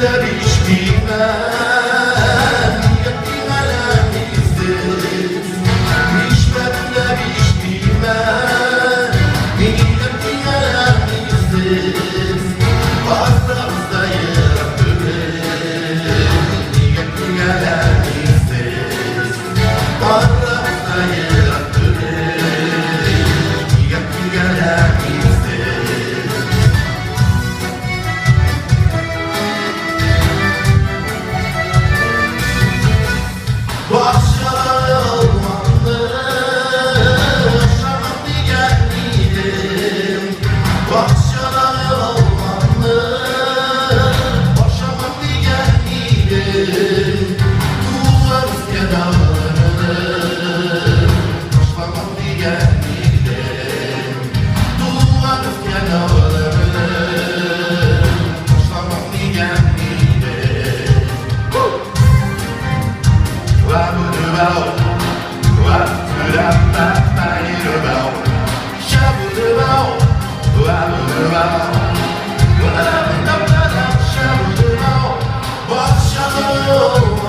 hiç bilmem, niyetli alemizdir. Hikmetler hiç bilmem, niyetli alemizdir. Aramızda yaratılır, niyetli alemizdir. Aramızda yaratılır, niyetli alemizdir. Bahçeler ormanlı, şamanlı geldim. Bahçeler ormanlı, şamanlı geldim. Duvarız kenarını, şamanlı geldim. Duvarız kenarını, şamanlı geldim. Bahçeler